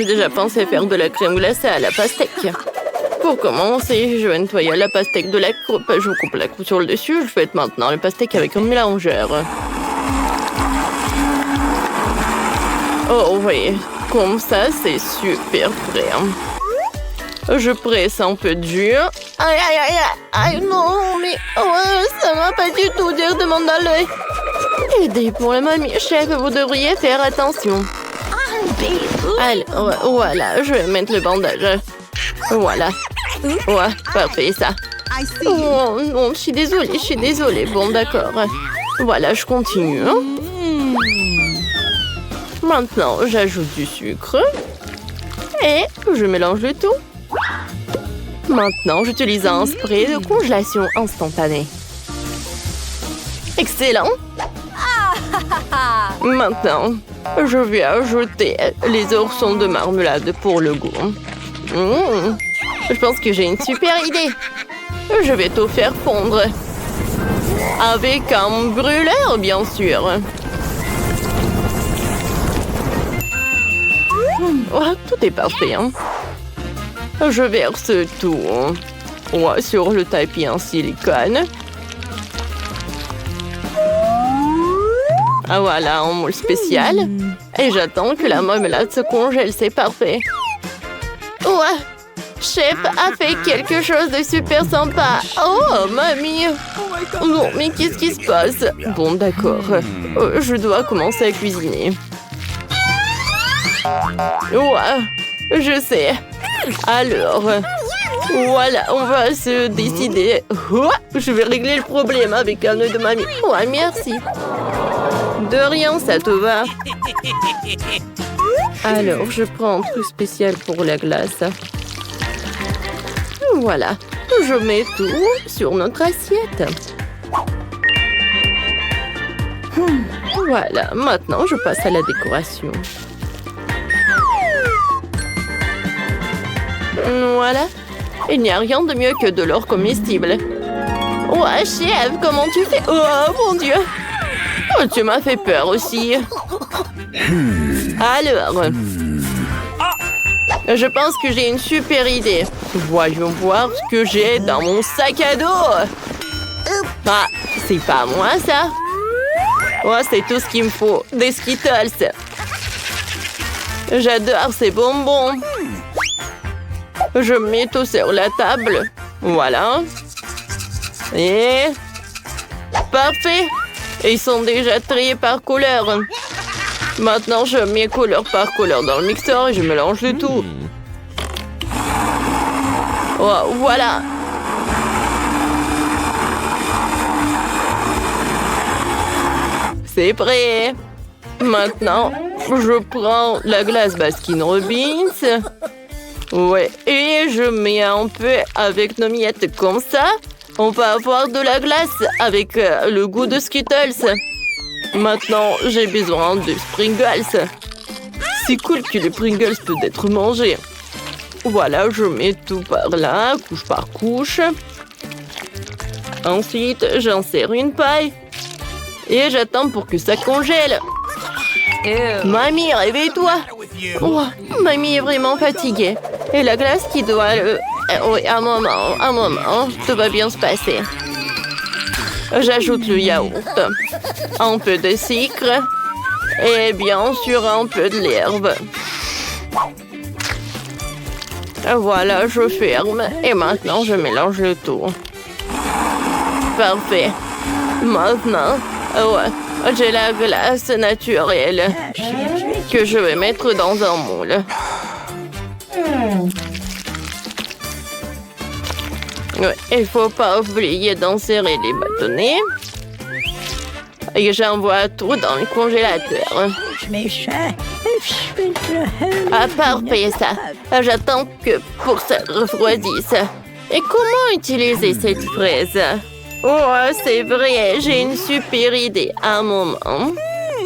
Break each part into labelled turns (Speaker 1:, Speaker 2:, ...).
Speaker 1: J'ai déjà pensé faire de la crème glacée à la pastèque. Pour commencer, je vais nettoyer la pastèque de la coupe. Je coupe la coupe sur le dessus. Je fais maintenant le pastèque avec un mélangeur. Oh oui, comme ça, c'est super frais. Je presse un peu de jus. Aïe, aïe, aïe, aïe, non, mais ça m'a pas du tout directement dans l'œil. Aidez pour la mamie, chef, vous devriez faire attention. Allez, voilà, je vais mettre le bandage. Voilà. Ouais, parfait, ça. Oh, non, je suis désolée. Bon, d'accord. Voilà, je continue. Maintenant, j'ajoute du sucre. Et je mélange le tout. Maintenant, j'utilise un spray de congélation instantanée. Excellent! Maintenant, je vais ajouter les oursons de marmelade pour le goût. Je pense que j'ai une super idée. Je vais tout faire fondre. Avec un brûleur, bien sûr. Oh, tout est parfait. Je verse tout sur le tapis en silicone. Voilà, un moule spécial. Et j'attends que la marmelade se congèle, c'est parfait. Ouais, chef a fait quelque chose de super sympa. Oh, mamie. Non, mais qu'est-ce qui se passe? Bon, d'accord. Je dois commencer à cuisiner. Ouais, je sais. Alors, voilà, on va se décider. Je vais régler le problème avec un œil de mamie. Ouais, merci. De rien, ça te va. Alors, je prends un truc spécial pour la glace. Voilà, je mets tout sur notre assiette. Voilà, maintenant je passe à la décoration. Voilà, il n'y a rien de mieux que de l'or comestible. Ouais, chef, comment tu fais? Oh, mon Dieu! Oh, tu m'as fait peur aussi. Alors, je pense que j'ai une super idée. Voyons voir ce que j'ai dans mon sac à dos. Ah, c'est pas moi, ça. Oh, c'est tout ce qu'il me faut. Des Skittles. J'adore ces bonbons. Je mets tout sur la table. Voilà. Et... parfait. Ils sont déjà triés par couleur. Maintenant, je mets couleur par couleur dans le mixeur et je mélange le tout. Oh, voilà. C'est prêt. Maintenant, je prends la glace Baskin Robbins. Ouais, et je mets un peu avec nos miettes comme ça. On va avoir de la glace avec le goût de Skittles. Maintenant, j'ai besoin de Pringles. C'est cool que les Pringles peuvent être mangés. Voilà, je mets tout par là, couche par couche. Ensuite, j'insère une paille. Et j'attends pour que ça congèle. Mamie, réveille-toi. Oh, mamie est vraiment fatiguée. Et la glace qui doit... oui, un moment, tout va bien se passer. J'ajoute le yaourt, un peu de sucre et bien sûr un peu de l'herbe. Voilà, je ferme et maintenant je mélange le tout. Parfait. Maintenant, ouais, j'ai la glace naturelle que je vais mettre dans un moule. Ouais, il faut pas oublier d'insérer les bâtonnets. Et j'envoie tout dans le congélateur. Ah, parfait, ça. J'attends que pour ça refroidisse. Et comment utiliser cette fraise? Oh, c'est vrai, j'ai une super idée. Un moment.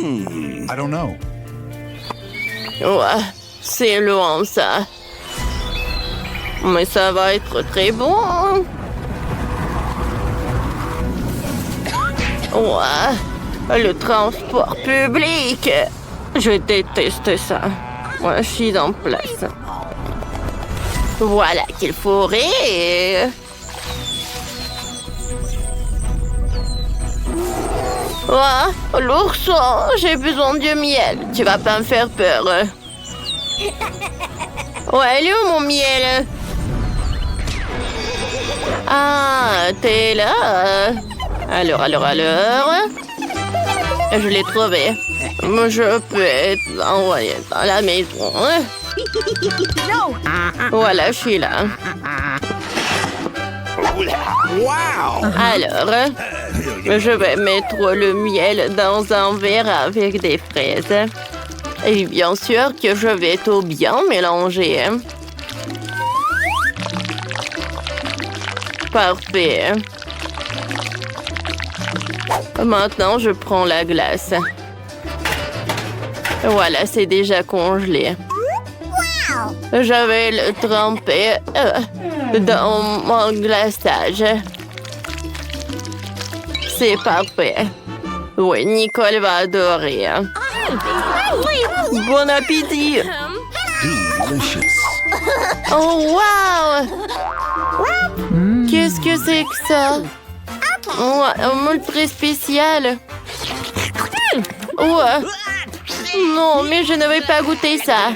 Speaker 2: I don't know.
Speaker 1: Ouais, c'est loin, ça. Mais ça va être très bon. Ouais, le transport public. Je déteste ça. Je suis en place. Voilà qu'il faut rire. Oh, l'ourson, j'ai besoin de miel. Tu vas pas me faire peur. Ouais, il est où mon miel? Ah, t'es là? Alors. Je l'ai trouvé. Je peux être envoyé dans la maison. Voilà, je suis là. Alors, je vais mettre le miel dans un verre avec des fraises. Et bien sûr que je vais tout bien mélanger. Parfait. Maintenant, je prends la glace. Voilà, c'est déjà congelé. Je vais le tremper dans mon glaçage. C'est parfait. Oui, Nicole va adorer. Bon appétit!
Speaker 2: Delicious.
Speaker 1: Oh, wow! Qu'est-ce que c'est que ça? Un moule très spécial. Non, mais je ne vais pas goûter ça.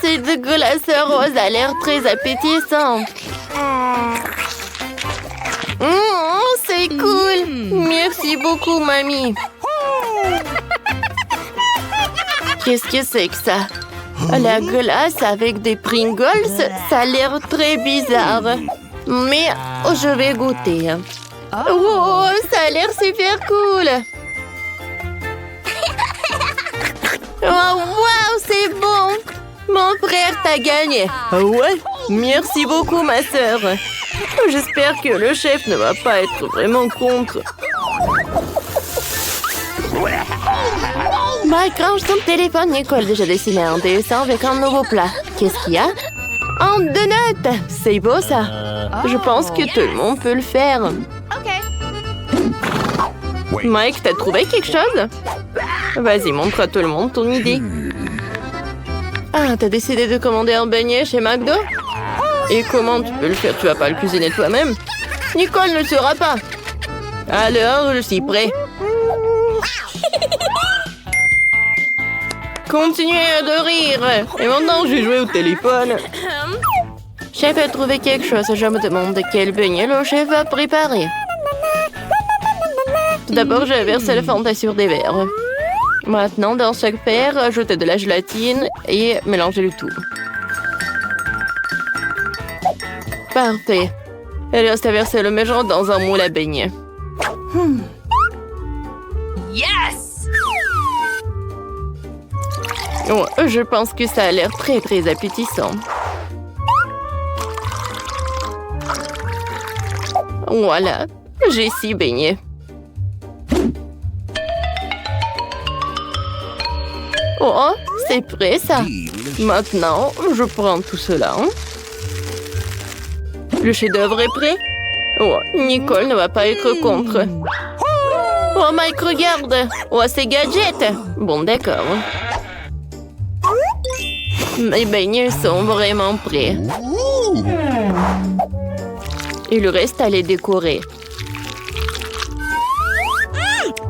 Speaker 1: C'est de glace rose, a l'air très appétissant. C'est cool. Merci beaucoup, mamie. Qu'est-ce que c'est que ça? La glace avec des Pringles, ça a l'air très bizarre. Mais je vais goûter. Oh, ça a l'air super cool. Oh, wow, c'est bon. Mon frère t'a gagné. Ouais? Merci beaucoup, ma sœur. J'espère que le chef ne va pas être vraiment contre. Mike, range ton téléphone. Nicole a déjà dessiné un dessin avec un nouveau plat. Qu'est-ce qu'il y a? Un donut! C'est beau, ça. Je pense que tout le monde peut le faire. Mike, t'as trouvé quelque chose? Vas-y, montre à tout le monde ton idée. Ah, t'as décidé de commander un beignet chez McDo? Et comment tu peux le faire? Tu vas pas le cuisiner toi-même? Nicole ne le saura pas. Alors, je suis prêt. Continuez de rire. Et maintenant, je vais jouer au téléphone. Chef a trouvé quelque chose. Je me demande quel beignet le chef va préparer. Tout d'abord, je vais verser le Fanta sur des verres. Maintenant, dans chaque verre, ajoutez de la gélatine et mélangez le tout. Parfait. Il reste à verser le mélange dans un moule à beignets.
Speaker 3: Yes!
Speaker 1: Oh, je pense que ça a l'air très, très appétissant. Voilà, j'ai 6 beignets. Oh, c'est prêt, ça. Maintenant, je prends tout cela. Le chef-d'œuvre est prêt. Oh, Nicole ne va pas être contre. Oh, Mike, regarde. Oh, c'est gadget. Bon, d'accord. Mes beignets sont vraiment prêts. Il reste à les décorer.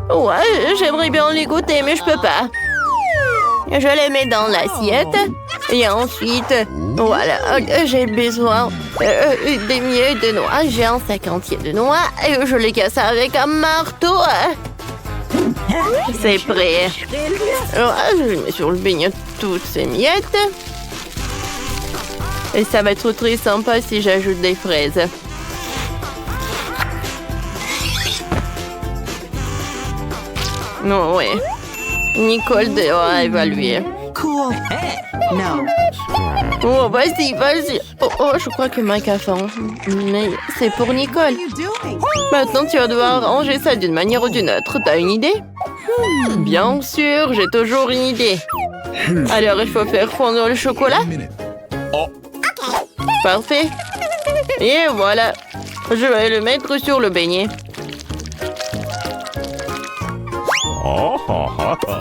Speaker 1: Ouais, j'aimerais bien les goûter, mais je peux pas. Je les mets dans l'assiette. Et ensuite, voilà, j'ai besoin des miels de noix. J'ai un sac entier de noix et je les casse avec un marteau. C'est prêt. Je mets sur le beignet toutes ces miettes. Et ça va être très sympa si j'ajoute des fraises. Non, ouais. Nicole doit évaluer.
Speaker 3: Cool. Hey, no.
Speaker 1: Oh, vas-y. Oh, je crois que Mike a faim. Mais c'est pour Nicole. Maintenant, tu vas devoir ranger ça d'une manière ou d'une autre. T'as une idée? Bien sûr, j'ai toujours une idée. Alors, il faut faire fondre le chocolat. Parfait. Et voilà. Je vais le mettre sur le beignet.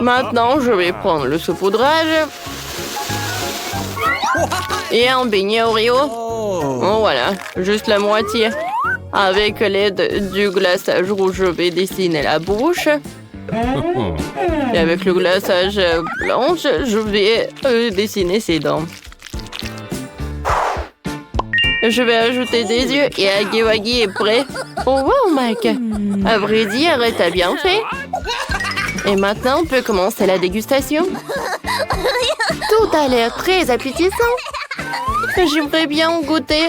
Speaker 1: Maintenant, je vais prendre le saupoudrage. Et un beignet Oreo. Oh, voilà, juste la moitié. Avec l'aide du glaçage rouge, je vais dessiner la bouche. Et avec le glaçage blanche, je vais dessiner ses dents. Je vais ajouter des yeux et Huggy Wuggy est prêt. Oh wow, Mike! À vrai dire, t'as bien fait. Et maintenant, on peut commencer la dégustation. Tout a l'air très appétissant. J'aimerais bien en goûter.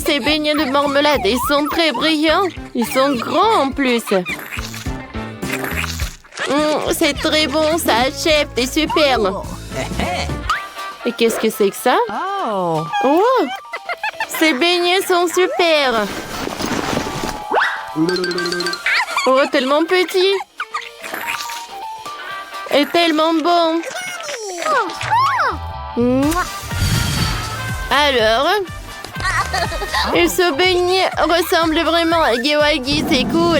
Speaker 1: Ces beignets de marmelade, ils sont très brillants. Ils sont grands en plus. C'est très bon ça, chef, t'es super. Et qu'est-ce que c'est que ça?
Speaker 3: Oh.
Speaker 1: Oh, ces beignets sont super. Oh, tellement petit. Et tellement bon. Alors, et ce beignet ressemble vraiment à Huggy Wuggy, c'est cool.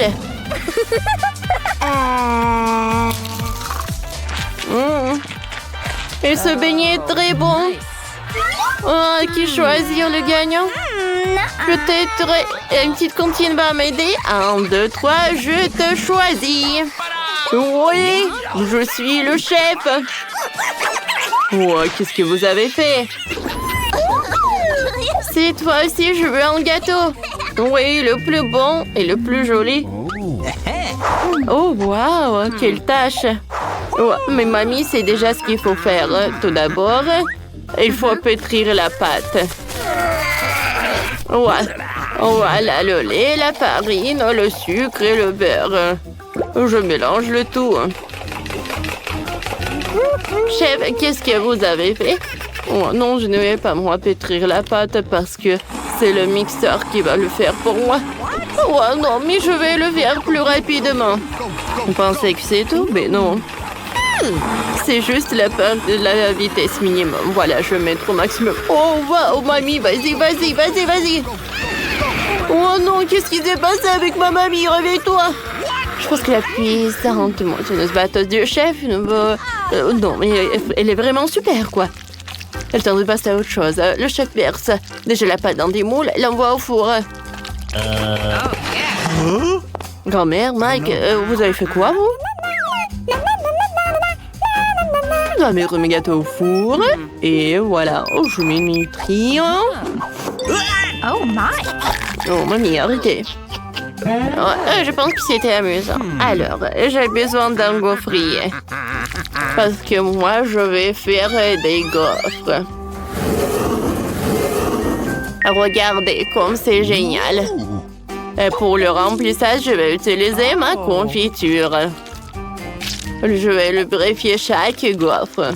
Speaker 1: Et ce beignet est très bon. Oh, qui choisit le gagnant? Peut-être une petite cantine va m'aider. 1, 2, 3, je te choisis. Oui, je suis le chef. Oh, qu'est-ce que vous avez fait? C'est toi aussi, je veux un gâteau. Oui, le plus bon et le plus joli. Oh, waouh, quelle tâche. Oh, mais mamie sait déjà ce qu'il faut faire. Tout d'abord, il faut pétrir la pâte. Voilà le lait, la farine, le sucre et le beurre. Je mélange le tout. Chef, qu'est-ce que vous avez fait? Oh non, je ne vais pas moi pétrir la pâte parce que c'est le mixeur qui va le faire pour moi. Oh non, mais je vais le faire plus rapidement. Vous pensez que c'est tout? Mais non. C'est juste la vitesse minimum. Voilà, je vais mettre au maximum. Oh, wow, mamie, vas-y. Oh non, qu'est-ce qui s'est passé avec ma mamie? Réveille-toi. Je pense que la puissante moissonneuse batteuse du chef ne veut... non, mais elle est vraiment super, quoi. Elle tente de passer à autre chose. Le chef verse déjà la pâte dans des moules et l'envoie au four. Grand-mère, Mike, vous avez fait quoi, vous? Je vais mettre mes gâteaux au four. Et voilà, je mets une nutrie.
Speaker 3: Oh my.
Speaker 1: Oh, mamie, arrêtez. Je pense que c'était amusant. Alors, j'ai besoin d'un gaufrier. Parce que moi, je vais faire des gaufres. Regardez comme c'est génial. Et pour le remplissage, je vais utiliser ma confiture. Je vais lubrifier chaque gaufre.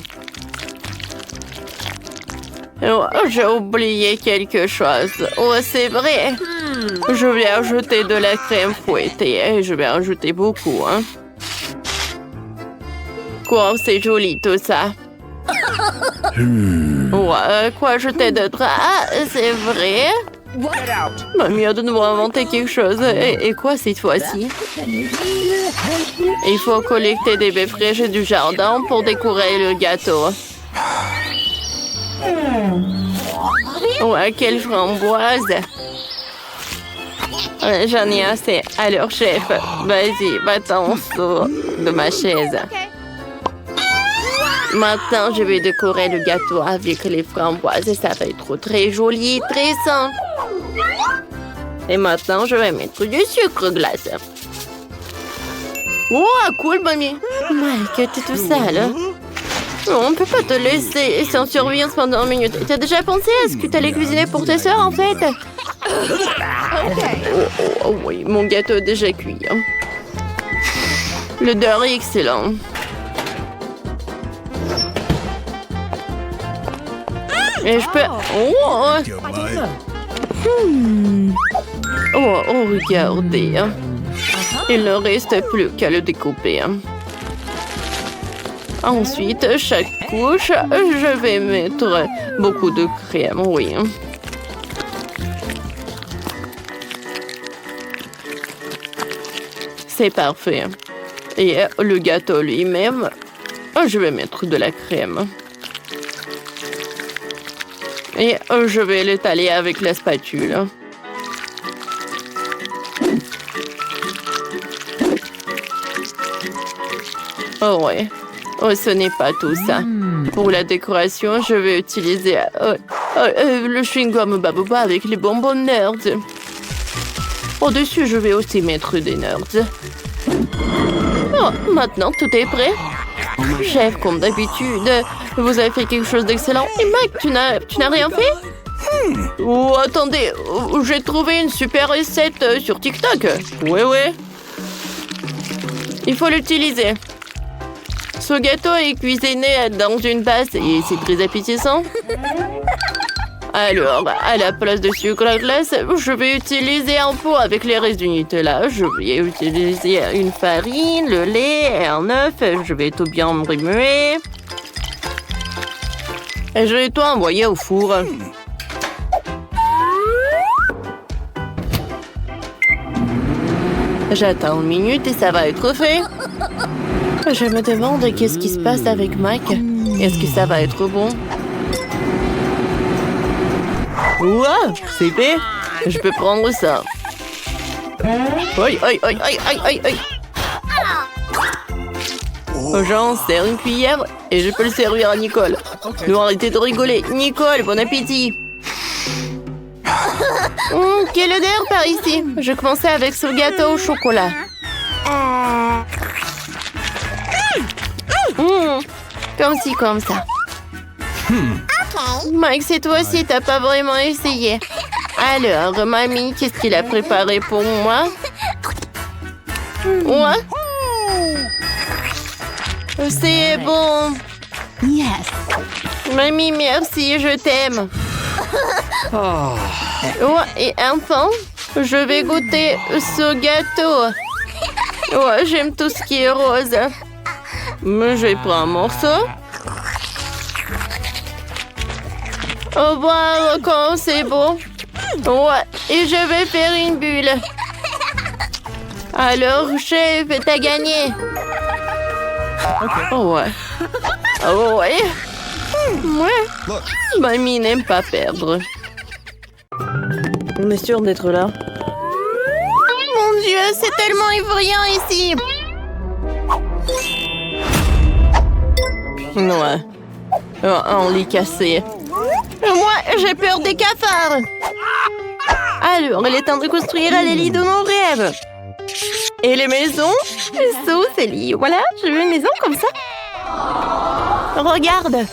Speaker 1: Oh, j'ai oublié quelque chose. Oh, c'est vrai. Je vais ajouter de la crème fouettée et je vais ajouter beaucoup. Quoi, c'est joli tout ça. Quoi ajouter d'autre? Ah, c'est vrai. Mamie a de nouveau inventé quelque chose. Et quoi cette fois-ci? Il faut collecter des baies fraîches du jardin pour décorer le gâteau. Quelle framboise! J'en ai assez. Alors, chef, vas-y, va-t'en en dessous de ma chaise. Maintenant, je vais décorer le gâteau avec les framboises. Ça va être très joli, très sain. Et maintenant, je vais mettre du sucre glace. Oh, cool, mamie. Mike, t'es tout sale. On peut pas te laisser sans surveillance pendant 1 minute. T'as déjà pensé à ce que t'allais cuisiner pour tes sœurs, en fait? Oh, oui, mon gâteau est déjà cuit. L'odeur est excellent. Et je peux... Regardez. Il ne reste plus qu'à le découper. Ensuite, chaque couche, je vais mettre beaucoup de crème, oui. C'est parfait. Et le gâteau lui-même, je vais mettre de la crème. Et je vais l'étaler avec la spatule. Oh ouais. Oh, ce n'est pas tout ça. Pour la décoration, je vais utiliser le chewing-gum Baboba avec les bonbons nerds. Au-dessus, je vais aussi mettre des nerds. Oh, maintenant, tout est prêt. Chef, comme d'habitude, vous avez fait quelque chose d'excellent. Et Mike, tu n'as rien fait? Oh, attendez, j'ai trouvé une super recette sur TikTok. Ouais. Il faut l'utiliser. Ce gâteau est cuisiné dans une base et c'est très appétissant. Alors, à la place de sucre à glace, je vais utiliser un pot avec les restes du Nutella. Je vais utiliser une farine, le lait et un œuf. Je vais tout bien remuer. Et je vais tout envoyer au four. J'attends une minute et ça va être fait. Je me demande qu'est-ce qui se passe avec Mike. Est-ce que ça va être bon? Wow, c'est fait. Je peux prendre ça. Aïe. J'en sers une cuillère et je peux le servir à Nicole. Nous arrêtez de rigoler. Nicole, bon appétit. Quelle odeur par ici. Je commençais avec ce gâteau au chocolat. Comme ci, comme ça. Mike, c'est toi aussi, t'as pas vraiment essayé. Alors, mamie, qu'est-ce qu'il a préparé pour moi? Ouais. C'est bon.
Speaker 3: Yes.
Speaker 1: Mamie, merci, je t'aime. Ouais, et enfin, je vais goûter ce gâteau. Ouais, j'aime tout ce qui est rose. Mais je vais prendre un morceau. Oh, wow, quand c'est beau. Ouais, et je vais faire une bulle. Alors, chef, t'as gagné. Oh, ouais. Oh, ouais. Ouais. Mamie n'aime pas perdre. On est sûr d'être là. Mon Dieu, c'est tellement effrayant ici. Ouais. Oh, un lit cassé. Moi, j'ai peur des cafards. Alors, il est temps de construire les lits de nos rêves. Et les maisons sous ces lits. Voilà, je veux une maison comme ça. Regarde.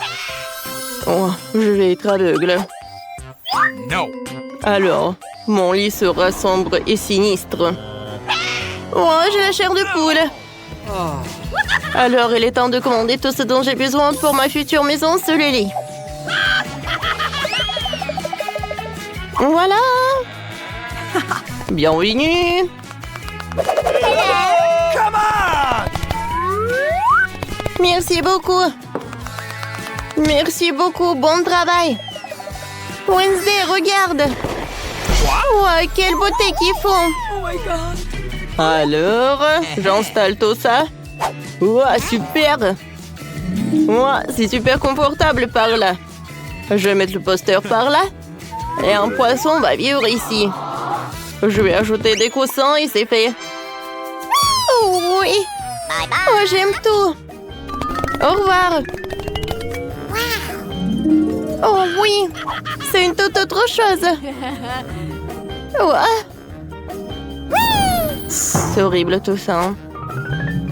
Speaker 1: Oh, je vais être aveugle.
Speaker 2: No.
Speaker 1: Alors, mon lit sera sombre et sinistre. Oh, j'ai la chair de poule. Alors, il est temps de commander tout ce dont j'ai besoin pour ma future maison sous le lit. Voilà. Bienvenue.
Speaker 2: Come on!
Speaker 1: Merci beaucoup. Merci beaucoup, bon travail. Wednesday, regarde. Wow, quelle beauté qu'ils font.
Speaker 3: Oh my god.
Speaker 1: Alors, j'installe tout ça. Wow, super. Wow, c'est super confortable par là. Je vais mettre le poster par là. Et un poisson va vivre ici. Je vais ajouter des coussins et c'est fait. Oh oui. Oh, j'aime tout. Au revoir. Oh oui. C'est une toute autre chose. Ouais. C'est horrible tout ça. Hein.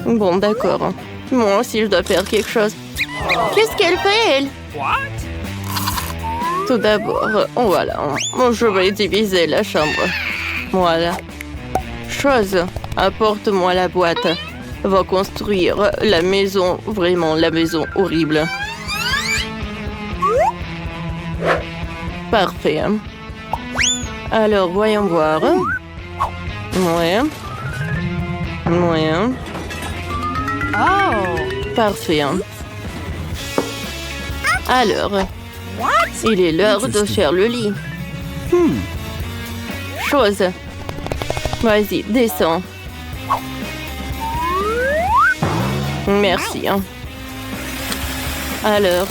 Speaker 1: Bon, d'accord. Moi aussi, je dois faire quelque chose. Qu'est-ce qu'elle fait, elle? Tout d'abord, voilà. Je vais diviser la chambre. Voilà. Chose, apporte-moi la boîte. Va construire la maison, vraiment la maison horrible. Parfait. Alors, voyons voir. Ouais.
Speaker 3: Oh.
Speaker 1: Parfait. Alors, il est l'heure de faire le lit. Chose. Vas-y, descends. Merci. Alors,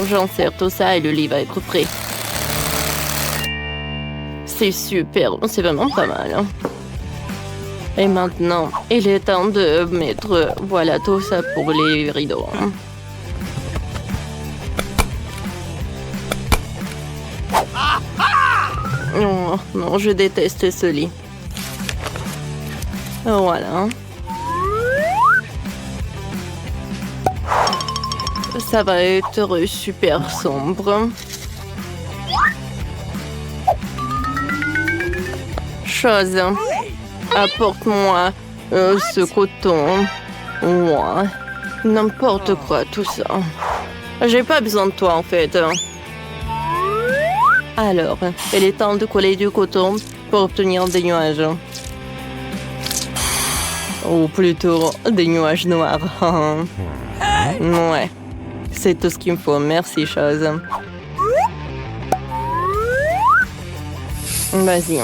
Speaker 1: j'insère tout ça et le lit va être prêt. C'est super, c'est vraiment pas mal. Et maintenant, il est temps de mettre, voilà, tout ça pour les rideaux. Oh, non, je déteste ce lit. Voilà. Ça va être super sombre. Chose. Apporte-moi ce coton. Ouais. N'importe quoi, tout ça. J'ai pas besoin de toi, en fait. Alors, il est temps de coller du coton pour obtenir des nuages. Ou plutôt, des nuages noirs. Ouais. C'est tout ce qu'il me faut. Merci, chose. Vas-y.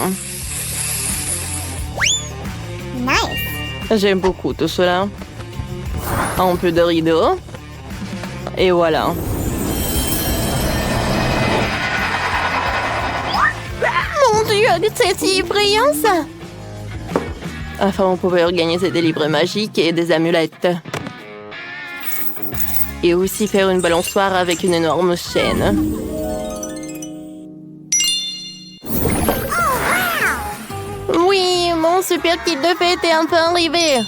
Speaker 3: Nice.
Speaker 1: J'aime beaucoup tout cela. Un peu de rideau. Et voilà. Mon Dieu, c'est si brillant ça! Enfin, on pouvait organiser des livres magiques et des amulettes. Et aussi faire une balançoire avec une énorme chaîne. Oui, mon super kit de fête est enfin arrivé.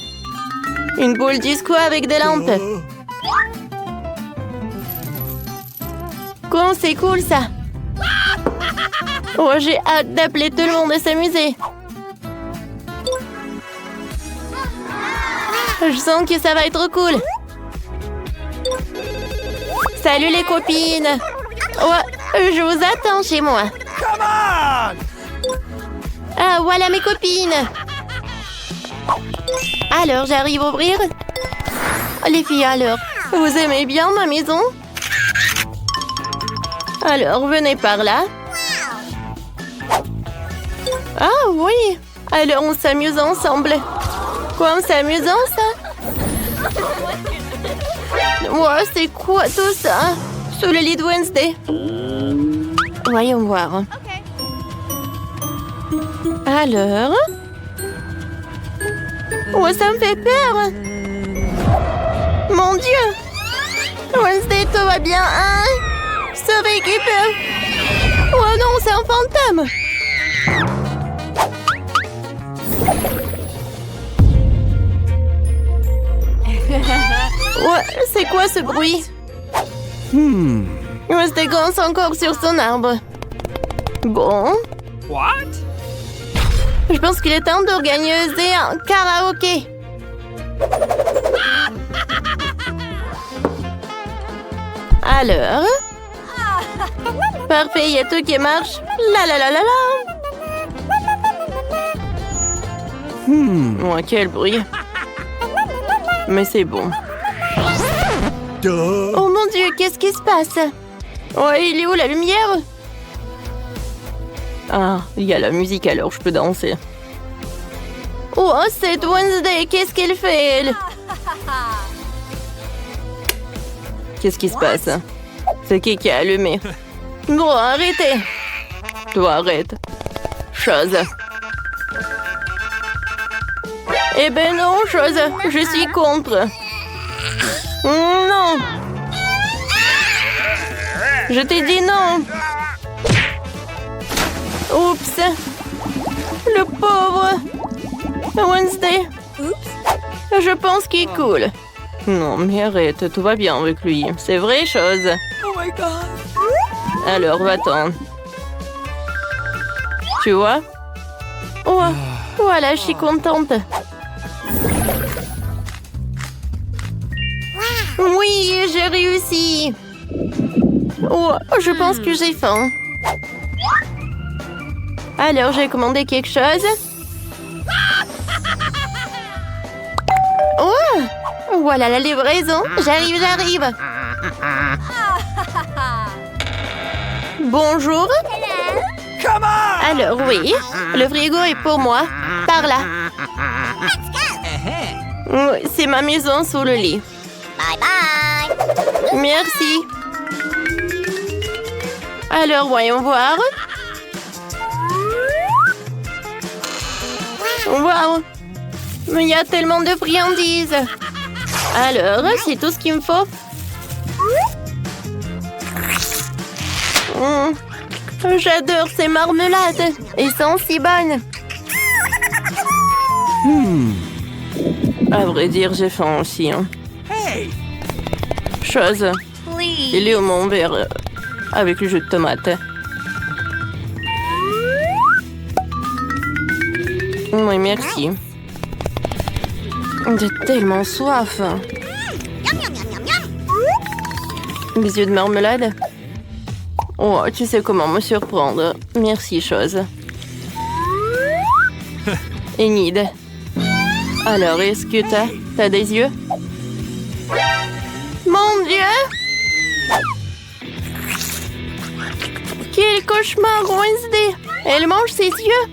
Speaker 1: Une boule disco avec des lampes. Comment c'est cool ça. Oh, j'ai hâte d'appeler tout le monde et s'amuser. Je sens que ça va être cool. Salut les copines. Ouais, je vous attends chez moi.
Speaker 2: Come on!
Speaker 1: Ah, voilà mes copines. Alors, j'arrive à ouvrir. Les filles, alors, vous aimez bien ma maison? Alors, venez par là. Ah oui. Alors, on s'amuse ensemble. Quoi, on s'amuse ça? Ouais, c'est quoi tout ça? Sous le lit de Wednesday. Voyons voir. Alors? Ouais, ça me fait peur. Mon Dieu! Wednesday, tout va bien, hein? Sauve équipe! Oh non, c'est un fantôme! Ouais, c'est quoi ce bruit? Wednesday gronce encore sur son arbre. Bon.
Speaker 2: What?
Speaker 1: Je pense qu'il est temps d'organiser un karaoké. Alors? Parfait, il y a tout qui marche. La la la la la. Oh, quel bruit. Mais c'est bon. Oh mon Dieu, qu'est-ce qui se passe? Oh, il est où la lumière? Ah, il y a la musique alors, je peux danser. Oh, c'est Wednesday, qu'est-ce qu'elle fait, elle? Qu'est-ce qui se passe? C'est qui a allumé? Bon, arrêtez. Toi, arrête. Chose. Eh ben non, chose, je suis contre. Non. Je t'ai dit non. Oups. Le pauvre. Wednesday. Oups. Je pense qu'il coule. Non, mais arrête, tout va bien avec lui. C'est vrai, chose.
Speaker 3: Oh my god.
Speaker 1: Alors, va-t'en. Tu vois? Oh, voilà, je suis contente. Oui, j'ai réussi. Oh, je pense que j'ai faim. Alors, j'ai commandé quelque chose. Oh, voilà la livraison. J'arrive. Bonjour.
Speaker 2: Come on!
Speaker 1: Alors, oui, le frigo est pour moi. Par là. C'est ma maison sous le lit.
Speaker 3: Bye bye.
Speaker 1: Merci. Alors, voyons voir. Wow! Mais il y a tellement de friandises. Alors, c'est tout ce qu'il me faut. J'adore ces marmelades. Elles sont si bonnes. À vrai dire, j'ai faim aussi. Hein.
Speaker 2: Hey!
Speaker 1: Chose.
Speaker 3: Please.
Speaker 1: Il est où mon verre avec le jus de tomate? Oui, merci. J'ai tellement soif.
Speaker 3: Yum, yum, yum, yum, yum.
Speaker 1: Des yeux de marmelade? Oh, tu sais comment me surprendre. Merci, chose. Enid. Alors, est-ce que t'as des yeux? Mon Dieu! Quel cauchemar, Wednesday! Elle mange ses yeux!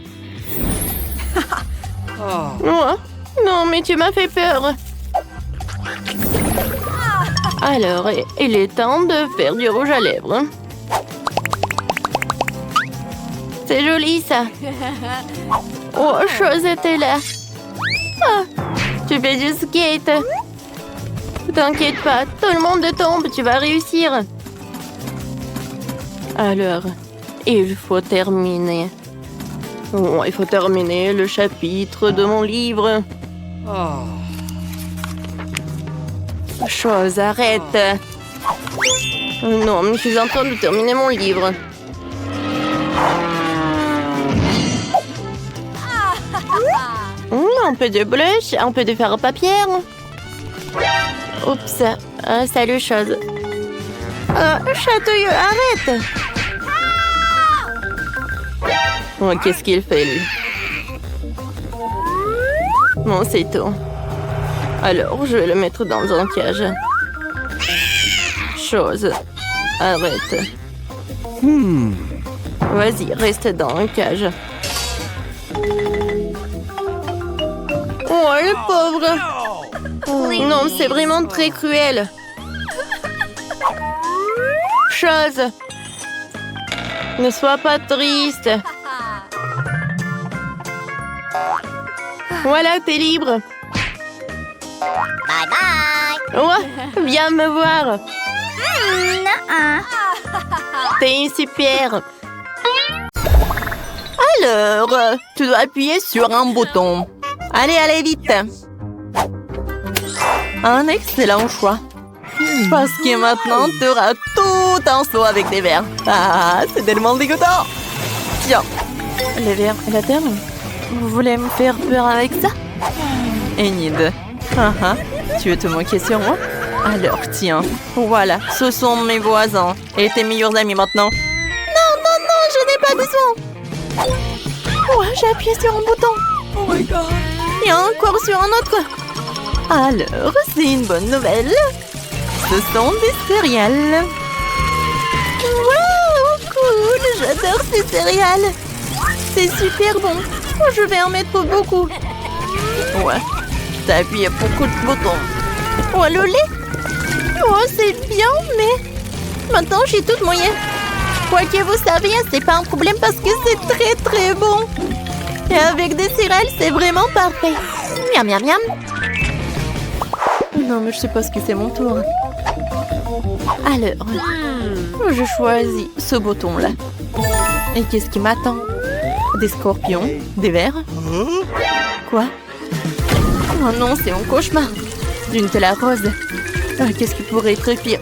Speaker 1: Oh, non, mais tu m'as fait peur. Alors, il est temps de faire du rouge à lèvres. C'est joli, ça. Oh, chose était là. Ah, tu fais du skate. T'inquiète pas, tout le monde tombe, tu vas réussir. Alors, il faut terminer. Oh, il faut terminer le chapitre de mon livre. Chose, arrête. Non, mais je suis en train de terminer mon livre. Un peu de blush, un peu de fard à paupières. Oups, salut, chose. Chatouilleux, arrête. Oh, qu'est-ce qu'il fait, lui? Bon, c'est tout. Alors, je vais le mettre dans un cage. Chose. Arrête. Vas-y, reste dans un cage. Oh, le pauvre. Non, c'est vraiment très cruel. Chose. Ne sois pas triste. Voilà, t'es libre.
Speaker 3: Bye bye.
Speaker 1: Oh, viens me voir. T'es super. Alors, tu dois appuyer sur un bouton. Allez, allez, vite. Un excellent choix. Parce que maintenant, tu auras tout un seau avec des verres. Ah, c'est tellement dégoûtant. Tiens, les verres et la terme. Vous voulez me faire peur avec ça? Enid. Tu veux te moquer sur moi? Alors, tiens. Voilà, ce sont mes voisins. Et tes meilleurs amis maintenant. Non, je n'ai pas besoin. Oh, j'ai appuyé sur un bouton.
Speaker 2: Oh my god!
Speaker 1: Et encore sur un autre. Alors, c'est une bonne nouvelle. Ce sont des céréales. Wow, cool. J'adore ces céréales. C'est super bon. Oh, je vais en mettre beaucoup. Ouais, t'as appuyé beaucoup de boutons. Oh, le lait. Oh, c'est bien, mais maintenant, j'ai toute mouillée. Quoi que vous saviez, c'est pas un problème parce que c'est très, très bon. Et avec des céréales, c'est vraiment parfait. Miam, miam, miam. Non, mais je sais pas ce que c'est mon tour. Alors, je choisis ce bouton-là. Et qu'est-ce qui m'attend? Des scorpions? Des vers? Quoi? Oh non, c'est mon cauchemar. Du Nutella rose. Qu'est-ce qui pourrait être pire?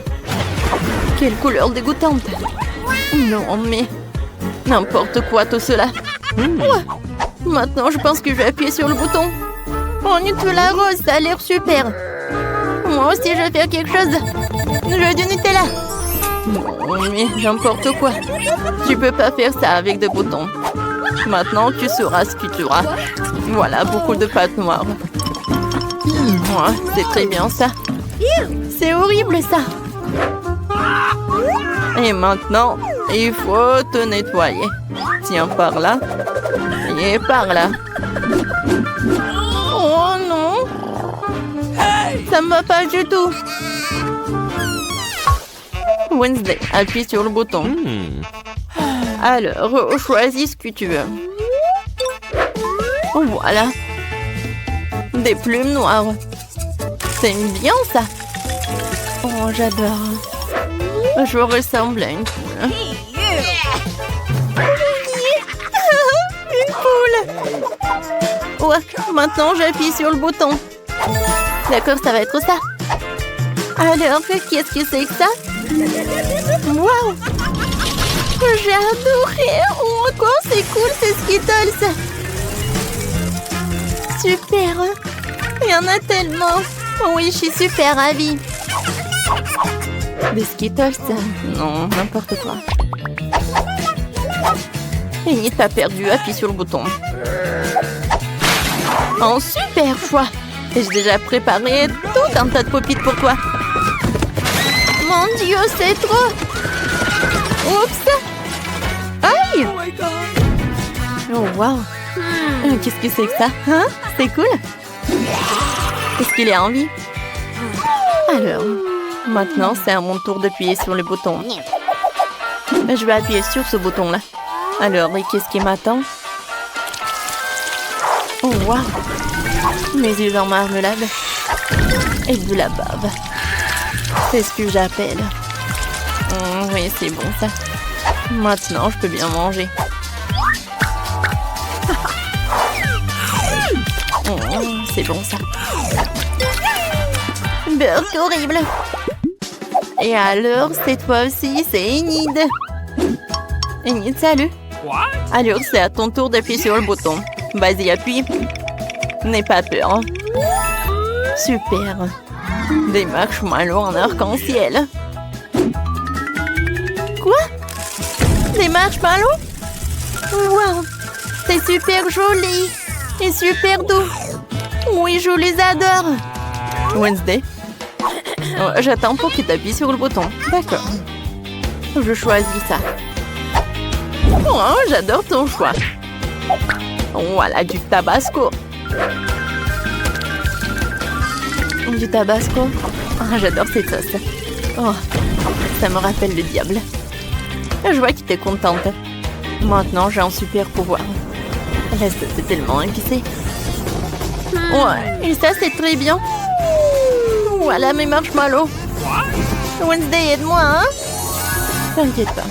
Speaker 1: Quelle couleur dégoûtante. Non, mais n'importe quoi tout cela. Ouais. Maintenant, je pense que je vais appuyer sur le bouton. Oh, Nutella rose, ça a l'air super. Moi aussi, je vais faire quelque chose. Je veux du Nutella. Non, mais n'importe quoi. Tu peux pas faire ça avec des boutons. Maintenant, tu sauras ce que tu auras. Voilà, beaucoup de pâte noire. Ouais, c'est très bien ça. C'est horrible ça. Et maintenant, il faut te nettoyer. Tiens, par là. Et par là. Oh non. Ça me va pas du tout. Wednesday, appuie sur le bouton. Alors, choisis ce que tu veux. Voilà. Des plumes noires. C'est bien ça. Oh, j'adore. Je ressemble à une poule. Une poule. Ouais, maintenant j'appuie sur le bouton. D'accord, ça va être ça. Alors, qu'est-ce que c'est que ça? Waouh! J'ai adoré! Oh, quoi, c'est cool, c'est Skittles! Super! Il y en a tellement! Oui, je suis super ravie! Des Skittles? Non, n'importe quoi. Et t'as perdu, appuie sur le bouton. Oh, super choix! J'ai déjà préparé tout un tas de pop-it pour toi. Mon Dieu, c'est trop! Oups! Aïe! Oh, wow! Qu'est-ce que c'est que ça? Hein? C'est cool? Est-ce qu'il est en vie? Alors, maintenant, c'est à mon tour d'appuyer sur le bouton. Je vais appuyer sur ce bouton-là. Alors, et qu'est-ce qui m'attend? Oh, wow! Mes yeux en marmelade. Et de la bave. C'est ce que j'appelle. Oui, c'est bon ça. Maintenant, je peux bien manger. C'est bon ça. Burk horrible. Et alors, c'est toi aussi, c'est Enid. Enid, salut. Alors, c'est à ton tour d'appuyer sur le bouton. Vas-y, appuie. N'aie pas peur. Super. Des marshmallows en arc-en-ciel. Quoi? Des marshmallows? Wow! C'est super joli et super doux. Oui, je les adore. Wednesday? Oh, j'attends pour que tu appuies sur le bouton. D'accord. Je choisis ça. Oh, j'adore ton choix. Voilà, du tabasco. Du tabasco. Oh, j'adore cette sauce. Oh, ça me rappelle le diable. Je vois que t'es contente. Maintenant, j'ai un super pouvoir. C'est tellement épicé. Ouais, et ça, c'est très bien. Voilà mes marshmallows. Wednesday, aide-moi, hein? T'inquiète pas.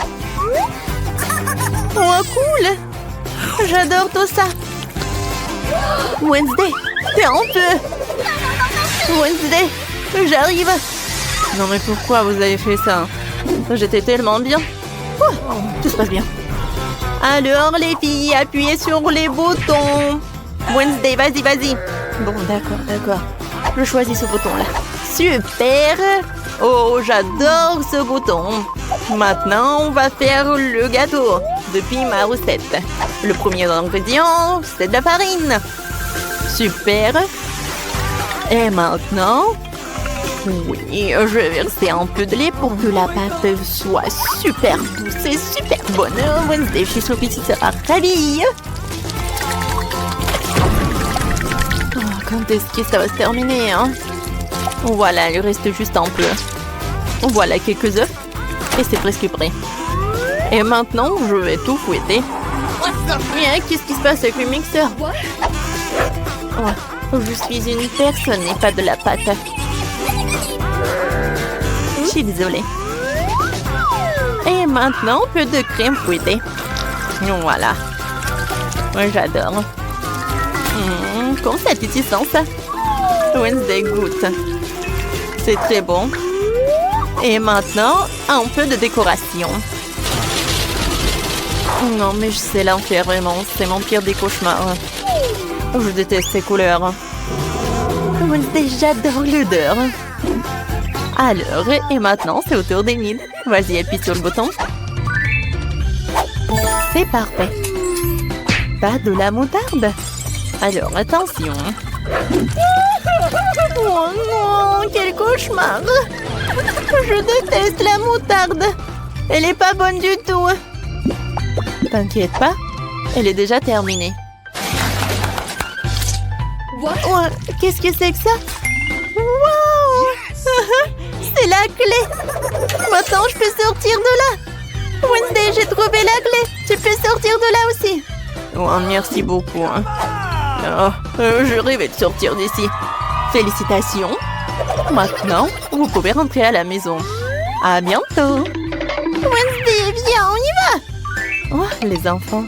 Speaker 1: Oh, cool! J'adore tout ça. Wednesday, t'es en feu. Wednesday, j'arrive. Non mais pourquoi vous avez fait ça? J'étais tellement bien. Oh, tout se passe bien. Alors les filles, appuyez sur les boutons. Wednesday, vas-y, vas-y. Bon, d'accord. Je choisis ce bouton-là. Super. Oh, j'adore ce bouton. Maintenant, on va faire le gâteau depuis ma recette. Le premier ingrédient, c'est de la farine. Super. Et maintenant, oui, je vais verser un peu de lait pour que la pâte soit super douce et super bonne. Wednesday, chez Sophie, tu seras ravie. Oh, quand est-ce que ça va se terminer, hein? Voilà, il reste juste un peu. Voilà quelques œufs. Et c'est presque prêt. Et maintenant, je vais tout fouetter. Qu'est-ce qui se passe avec le mixeur? Oh, je suis une personne et pas de la pâte. Je suis désolée. Et maintenant, un peu de crème fouettée. Voilà. J'adore. Comment ça appétissant, ça? Wednesday goûte. C'est très bon. Et maintenant, un peu de décoration. Non, mais c'est l'enfer, vraiment. C'est mon pire des cauchemars. Je déteste ces couleurs. Wednesday, j'adore l'odeur. Alors, et maintenant, c'est au tour d'Enid. Vas-y, appuie sur le bouton. C'est parfait. Pas de la moutarde. Alors, attention. Oh non, quel cauchemar. Je déteste la moutarde. Elle est pas bonne du tout. T'inquiète pas, elle est déjà terminée. Oh, qu'est-ce que c'est que ça? Wow! C'est la clé. Maintenant, je peux sortir de là. Wednesday, j'ai trouvé la clé. Tu peux sortir de là aussi. Oh, merci beaucoup. Hein. Oh, je rêvais de sortir d'ici. Félicitations. Maintenant, vous pouvez rentrer à la maison. À bientôt. Wednesday, viens, on y va. Oh, les enfants.